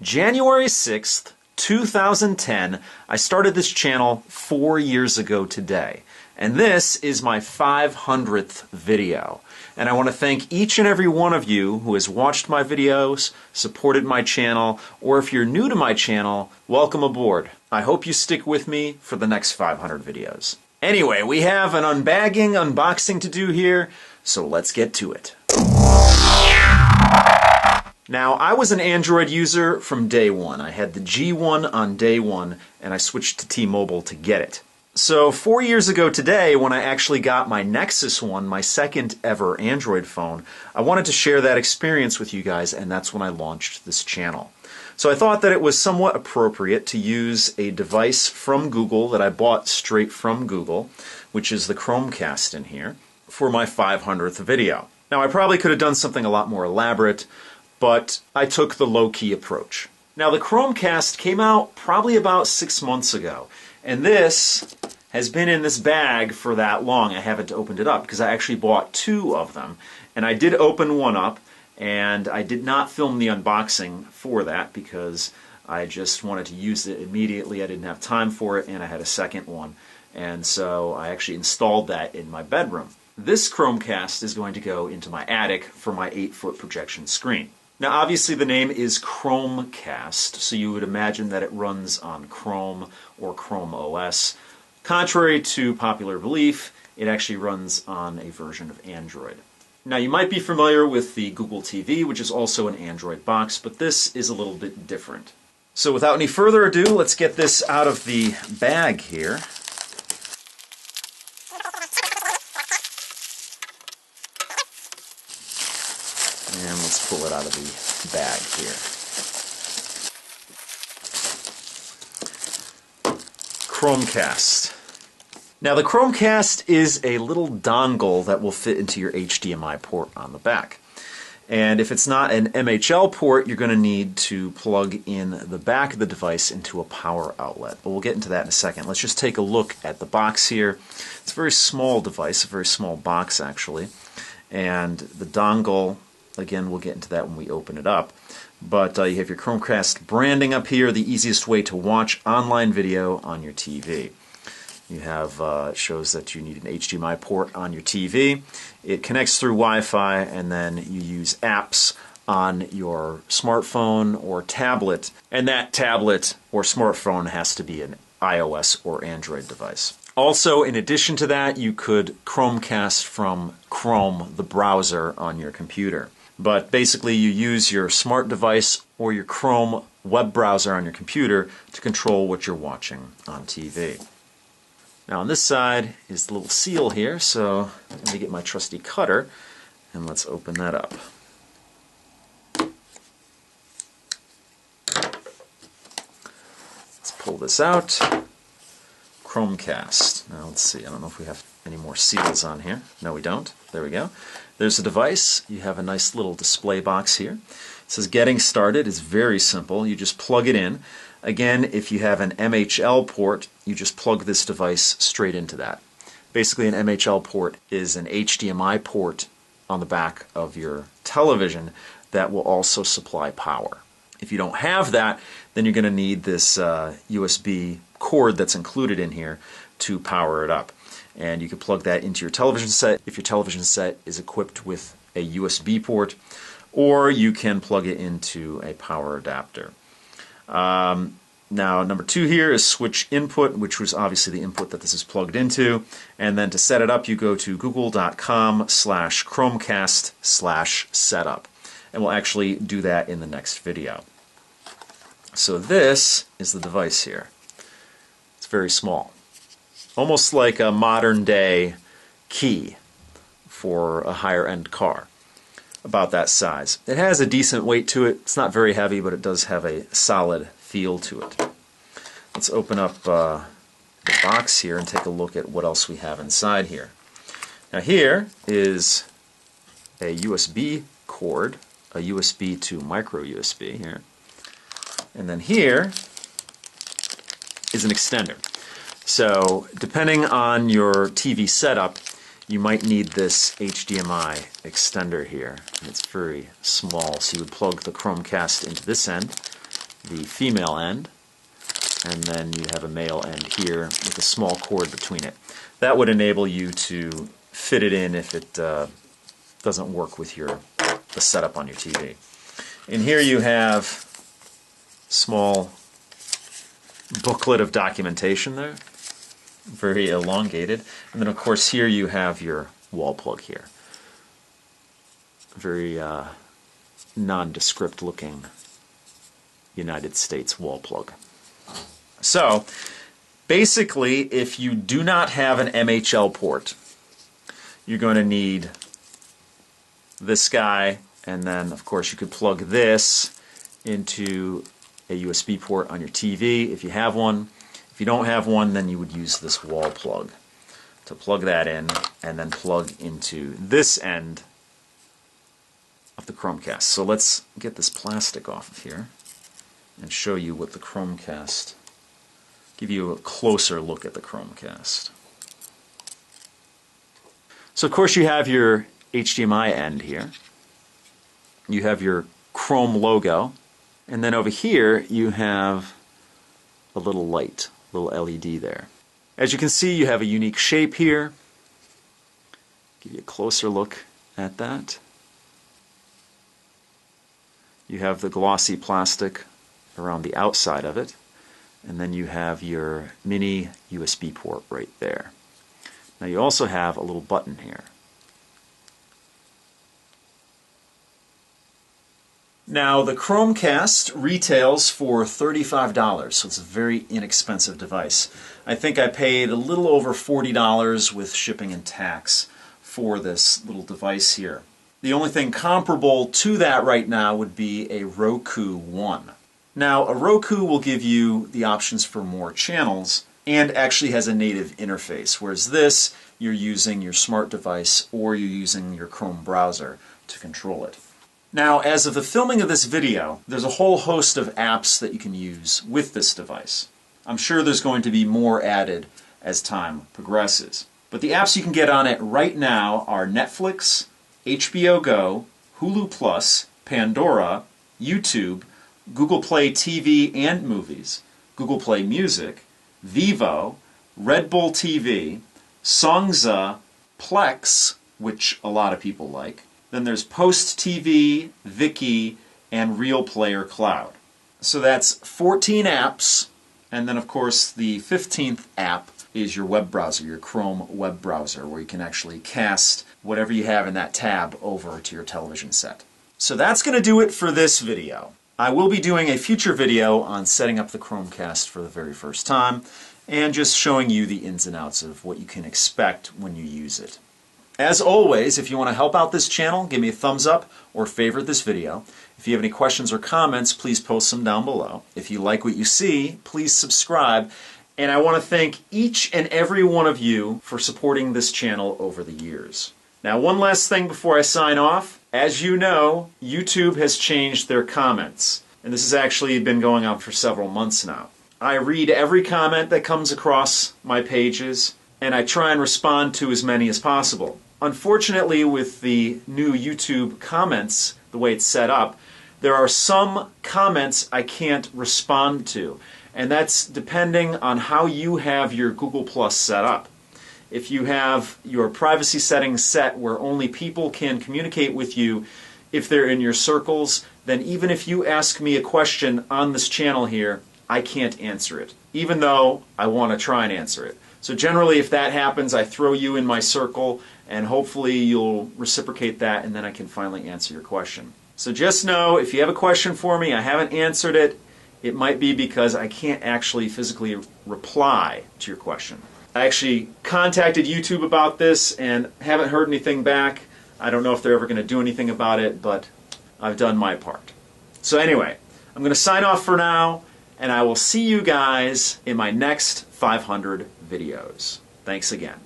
January 6th, 2010, I started this channel 4 years ago today. And this is my 500th video. And I want to thank each and every one of you who has watched my videos, supported my channel, or if you're new to my channel, welcome aboard. I hope you stick with me for the next 500 videos. Anyway, we have an unboxing to do here, so let's get to it. Now, I was an Android user from day one. I had the G1 on day one, and I switched to T-Mobile to get it. So 4 years ago today, when I actually got my Nexus One, my second ever Android phone, I wanted to share that experience with you guys, and that's when I launched this channel. So I thought that it was somewhat appropriate to use a device from Google that I bought straight from Google, which is the Chromecast in here, for my 500th video. Now, I probably could have done something a lot more elaborate, but I took the low-key approach. Now, the Chromecast came out probably about 6 months ago, and this has been in this bag for that long. I haven't opened it up because I actually bought 2 of them, and I did open one up, and I did not film the unboxing for that because I just wanted to use it immediately. I didn't have time for it, and I had a second one, and so I actually installed that in my bedroom. This Chromecast is going to go into my attic for my 8-foot projection screen. Now, obviously the name is Chromecast, so you would imagine that it runs on Chrome or Chrome OS. Contrary to popular belief, it actually runs on a version of Android. Now, you might be familiar with the Google TV, which is also an Android box, but this is a little bit different. So without any further ado, let's get this out of the bag here. And let's pull it out of the bag here. Chromecast. Now, the Chromecast is a little dongle that will fit into your HDMI port on the back. And if it's not an MHL port, you're going to need to plug in the back of the device into a power outlet. But we'll get into that in a second. Let's just take a look at the box here. It's a very small device, a very small box actually. And the dongle, again, we'll get into that when we open it up. But you have your Chromecast branding up here, the easiest way to watch online video on your TV. You have, it shows that you need an HDMI port on your TV. It connects through Wi-Fi, and then you use apps on your smartphone or tablet, and that tablet or smartphone has to be an iOS or Android device. Also, in addition to that, you could Chromecast from Chrome, the browser, on your computer. But basically, you use your smart device or your Chrome web browser on your computer to control what you're watching on TV. Now on this side is the little seal here, so let me get my trusty cutter and let's open that up. Let's pull this out. Chromecast. Now let's see, I don't know if we have any more seals on here. No, we don't. There we go. There's the device. You have a nice little display box here. It says getting started. It's very simple. You just plug it in. Again, if you have an MHL port, you just plug this device straight into that. Basically, an MHL port is an HDMI port on the back of your television that will also supply power. If you don't have that, then you're going to need this USB cord that's included in here to power it up. And you can plug that into your television set if your television set is equipped with a USB port, or you can plug it into a power adapter. Now, number 2 here is switch input, which was obviously the input that this is plugged into. And then to set it up, you go to google.com/Chromecast/setup. And we'll actually do that in the next video. So this is the device here. It's very small. Almost like a modern day key for a higher end car. About that size. It has a decent weight to it. It's not very heavy, but it does have a solid feel to it. Let's open up the box here and take a look at what else we have inside here. Now here is a USB cord, a USB to micro USB here. And then here is an extender. So depending on your TV setup, you might need this HDMI extender here. And it's very small, so you would plug the Chromecast into this end, the female end, and then you have a male end here with a small cord between it. That would enable you to fit it in if it doesn't work with the setup on your TV. And here you have small booklet of documentation there, very elongated. And then of course here you have your wall plug here. Very nondescript looking United States wall plug. So basically, if you do not have an MHL port, you're going to need this guy, and then of course you could plug this into a USB port on your TV if you have one. If you don't have one, then you would use this wall plug to plug that in and then plug into this end of the Chromecast. So let's get this plastic off of here and show you what the Chromecast, give you a closer look at the Chromecast. So of course you have your HDMI end here. You have your Chrome logo, and then over here you have a little light, a little LED there. As you can see, you have a unique shape here. Give you a closer look at that. You have the glossy plastic around the outside of it, and then you have your mini USB port right there. Now you also have a little button here. Now the Chromecast retails for $35, so it's a very inexpensive device. I think I paid a little over $40 with shipping and tax for this little device here. The only thing comparable to that right now would be a Roku One. Now a Roku will give you the options for more channels and actually has a native interface, whereas this, you're using your smart device or you're using your Chrome browser to control it. Now, as of the filming of this video, there's a whole host of apps that you can use with this device. I'm sure there's going to be more added as time progresses. But the apps you can get on it right now are Netflix, HBO Go, Hulu Plus, Pandora, YouTube, Google Play TV and Movies, Google Play Music, Vivo, Red Bull TV, Songza, Plex, which a lot of people like. Then there's Post TV, Viki, and Real Player Cloud. So that's 14 apps, and then of course the 15th app is your web browser, your Chrome web browser, where you can actually cast whatever you have in that tab over to your television set. So that's going to do it for this video. I will be doing a future video on setting up the Chromecast for the very first time, and just showing you the ins and outs of what you can expect when you use it. As always, if you want to help out this channel, give me a thumbs up or favorite this video. If you have any questions or comments, please post them down below. If you like what you see, please subscribe. And I want to thank each and every one of you for supporting this channel over the years. Now, one last thing before I sign off. As you know, YouTube has changed their comments. And this has actually been going on for several months now. I read every comment that comes across my pages, and I try and respond to as many as possible. Unfortunately, with the new YouTube comments, the way it's set up, there are some comments I can't respond to. And that's depending on how you have your Google Plus set up. If you have your privacy settings set where only people can communicate with you if they're in your circles, then even if you ask me a question on this channel here, I can't answer it, even though I want to try and answer it. So generally, if that happens, I throw you in my circle, and hopefully you'll reciprocate that, and then I can finally answer your question. So just know, if you have a question for me, I haven't answered it, it might be because I can't actually physically reply to your question. I actually contacted YouTube about this and haven't heard anything back. I don't know if they're ever going to do anything about it, but I've done my part. So anyway, I'm going to sign off for now, and I will see you guys in my next 500 videos. Thanks again.